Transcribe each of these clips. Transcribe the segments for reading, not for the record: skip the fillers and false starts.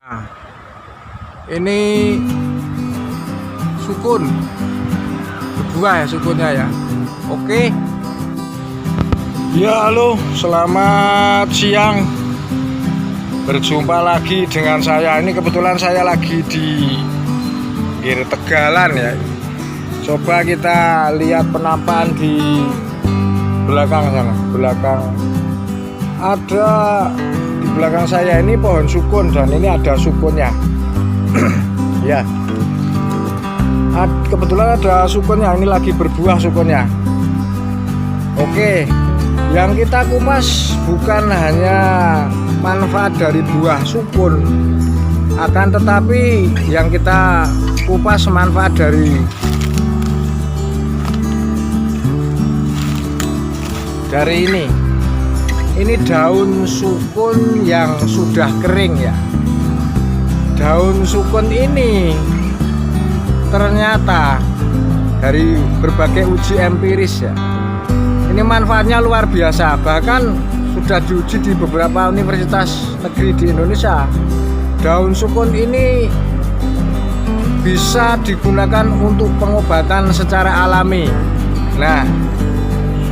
Nah, ini sukun berbuah ya sukunnya ya. Oke. Ya halo, selamat siang. Berjumpa lagi dengan saya. Ini kebetulan saya lagi di Tegalan ya. Coba kita lihat penampakan di belakang sana. Di belakang saya ini pohon sukun dan ini ada sukunnya. Ya. Kebetulan ada sukunnya, ini lagi berbuah sukunnya. Oke. Yang kita kupas bukan hanya manfaat dari buah sukun, akan tetapi yang kita kupas manfaat dari ini daun sukun yang sudah kering ya. Daun sukun ini ternyata dari berbagai uji empiris ya, ini manfaatnya luar biasa, bahkan sudah diuji di beberapa universitas negeri di Indonesia. Daun sukun ini bisa digunakan untuk pengobatan secara alami. Nah,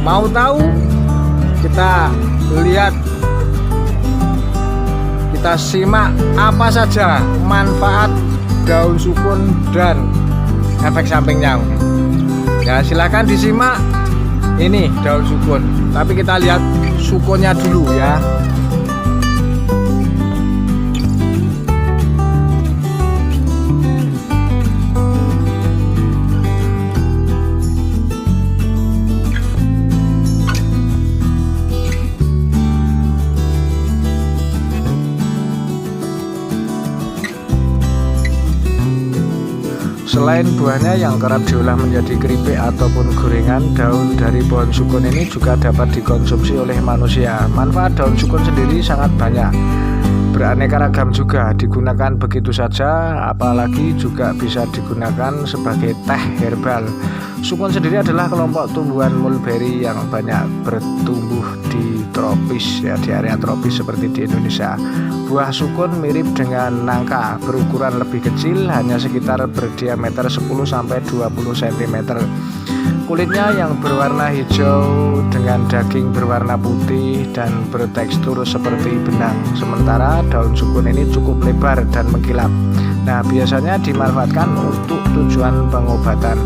mau tahu? Kita lihat, kita simak apa saja manfaat daun sukun dan efek sampingnya. Ya, silahkan disimak. Ini daun sukun, tapi kita lihat sukunnya dulu ya. Selain buahnya yang kerap diolah menjadi keripik ataupun gorengan, daun dari pohon sukun ini juga dapat dikonsumsi oleh manusia. Manfaat daun sukun sendiri sangat banyak, beraneka ragam juga, digunakan begitu saja, apalagi juga bisa digunakan sebagai teh herbal. Sukun sendiri adalah kelompok tumbuhan mulberry yang banyak bertumbuh di tropis ya, di area tropis seperti di Indonesia. Buah sukun mirip dengan nangka, berukuran lebih kecil, hanya sekitar berdiameter 10-20 cm. Kulitnya yang berwarna hijau dengan daging berwarna putih dan bertekstur seperti benang. Sementara daun sukun ini cukup lebar dan mengkilap. Nah, biasanya dimanfaatkan untuk tujuan pengobatan.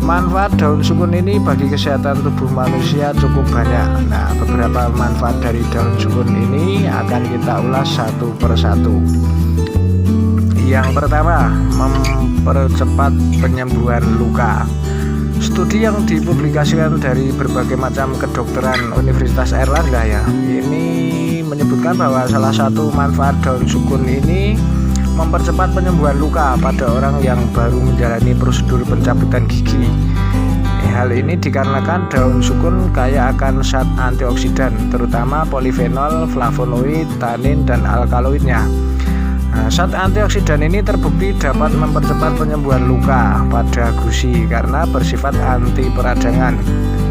Manfaat daun sukun ini bagi kesehatan tubuh manusia cukup banyak. Nah, beberapa manfaat dari daun sukun ini akan kita ulas satu persatu. Yang pertama, mempercepat penyembuhan luka. Studi yang dipublikasikan dari berbagai macam kedokteran Universitas Airlangga ya, ini menyebutkan bahwa salah satu manfaat daun sukun ini mempercepat penyembuhan luka pada orang yang baru menjalani prosedur pencabutan gigi. Hal ini dikarenakan daun sukun kaya akan zat antioksidan, terutama polifenol, flavonoid, tanin, dan alkaloidnya. Nah, zat antioksidan ini terbukti dapat mempercepat penyembuhan luka pada gusi karena bersifat anti peradangan,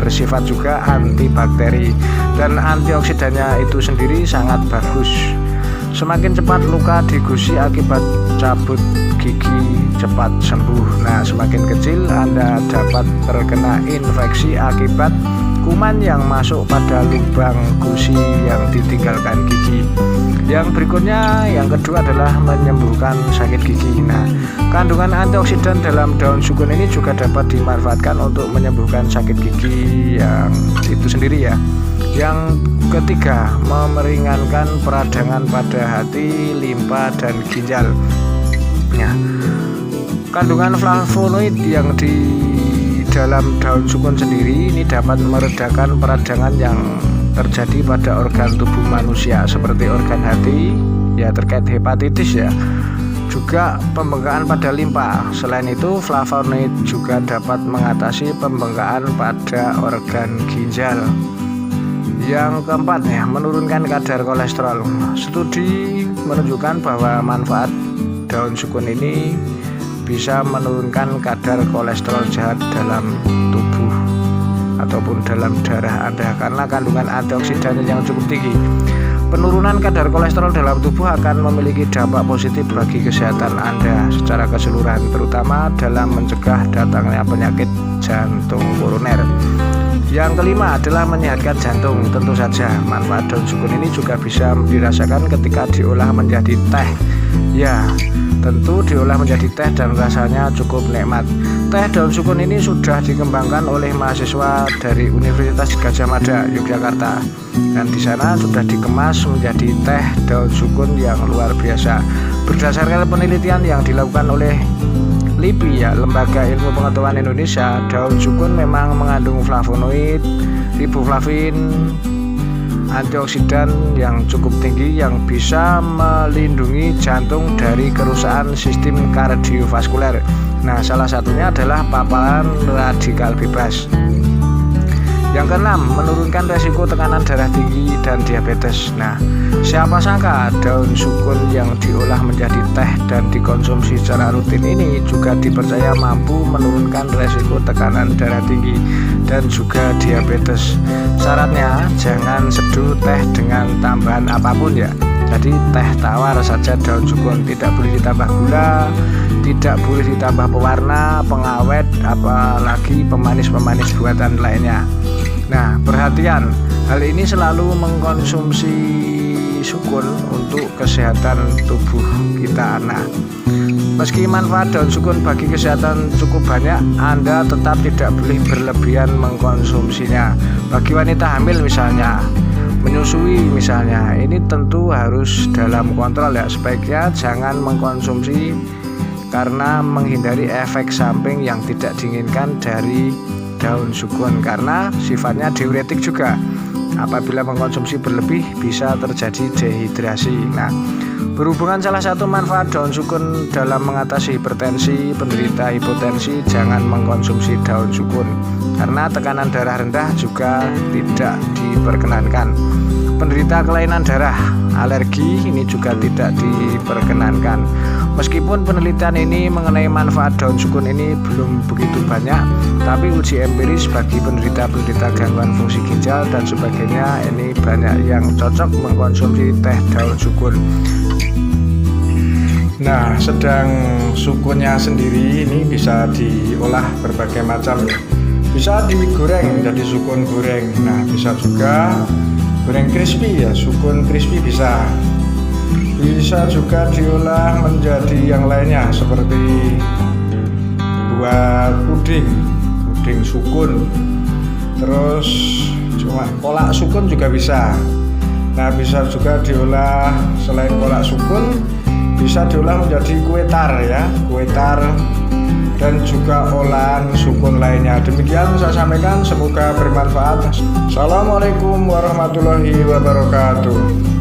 bersifat juga antibakteri, dan antioksidannya itu sendiri sangat bagus. Semakin cepat luka di gusi akibat cabut gigi cepat sembuh. Nah, semakin kecil Anda dapat terkena infeksi akibat kuman yang masuk pada lubang gusi yang ditinggalkan gigi. Yang berikutnya, yang kedua adalah menyembuhkan sakit gigi. Nah, kandungan antioksidan dalam daun sukun ini juga dapat dimanfaatkan untuk menyembuhkan sakit gigi yang itu sendiri ya. Yang ketiga, meringankan peradangan pada hati, limpa, dan ginjal. Ya, kandungan flavonoid yang di dalam daun sukun sendiri ini dapat meredakan peradangan yang terjadi pada organ tubuh manusia seperti organ hati ya, terkait hepatitis ya, juga pembengkakan pada limpa. Selain itu, flavonoid juga dapat mengatasi pembengkakan pada organ ginjal. Yang keempat ya, menurunkan kadar kolesterol. Studi menunjukkan bahwa manfaat daun sukun ini bisa menurunkan kadar kolesterol jahat dalam tubuh ataupun dalam darah Anda karena kandungan antioksidannya yang cukup tinggi. Penurunan kadar kolesterol dalam tubuh akan memiliki dampak positif bagi kesehatan Anda secara keseluruhan, terutama dalam mencegah datangnya penyakit jantung koroner. Yang kelima adalah menyehatkan jantung. Tentu saja manfaat daun sukun ini juga bisa dirasakan ketika diolah menjadi teh. Ya, tentu diolah menjadi teh dan rasanya cukup nikmat. Teh daun sukun ini sudah dikembangkan oleh mahasiswa dari Universitas Gadjah Mada, Yogyakarta. Dan di sana sudah dikemas menjadi teh daun sukun yang luar biasa. Berdasarkan penelitian yang dilakukan oleh LIPI, ya, Lembaga Ilmu Pengetahuan Indonesia, daun sukun memang mengandung flavonoid, riboflavin, antioksidan yang cukup tinggi yang bisa melindungi jantung dari kerusakan sistem kardiovaskuler. Nah, salah satunya adalah paparan radikal bebas. Yang keenam, menurunkan resiko tekanan darah tinggi dan diabetes. Nah, siapa sangka daun sukun yang diolah menjadi teh dan dikonsumsi secara rutin ini juga dipercaya mampu menurunkan resiko tekanan darah tinggi dan juga diabetes. Syaratnya jangan seduh teh dengan tambahan apapun, ya. Jadi teh tawar saja daun sukun, tidak boleh ditambah gula, tidak boleh ditambah pewarna, pengawet, apalagi pemanis-pemanis buatan lainnya. Nah, perhatian, hal ini selalu mengkonsumsi sukun untuk kesehatan tubuh kita. Nah, meski manfaat daun sukun bagi kesehatan cukup banyak, Anda tetap tidak boleh berlebihan mengkonsumsinya. Bagi wanita hamil misalnya, menyusui misalnya, ini tentu harus dalam kontrol, ya. Sebaiknya jangan mengkonsumsi karena menghindari efek samping yang tidak diinginkan dari daun sukun, karena sifatnya diuretik juga. Apabila mengkonsumsi berlebih bisa terjadi dehidrasi. Nah, berhubungan salah satu manfaat daun sukun dalam mengatasi hipertensi, penderita hipotensi jangan mengkonsumsi daun sukun karena tekanan darah rendah juga tidak diperkenankan. Penderita kelainan darah, alergi ini juga tidak diperkenankan. Meskipun penelitian ini mengenai manfaat daun sukun ini belum begitu banyak, tapi uji empiris bagi penderita-penderita gangguan fungsi ginjal dan sebagainya ini banyak yang cocok mengkonsumsi teh daun sukun. Nah, sedang sukunnya sendiri ini bisa diolah berbagai macam. Bisa digoreng jadi sukun goreng. Nah, bisa juga goreng crispy, ya, sukun crispy bisa. Bisa juga diolah menjadi yang lainnya seperti buat puding sukun. Terus cuma kolak sukun juga bisa. Nah, bisa juga diolah selain kolak sukun bisa diolah menjadi kue tar, ya, kue tar dan juga olahan sukun lainnya. Demikian saya sampaikan, semoga bermanfaat. Assalamualaikum warahmatullahi wabarakatuh.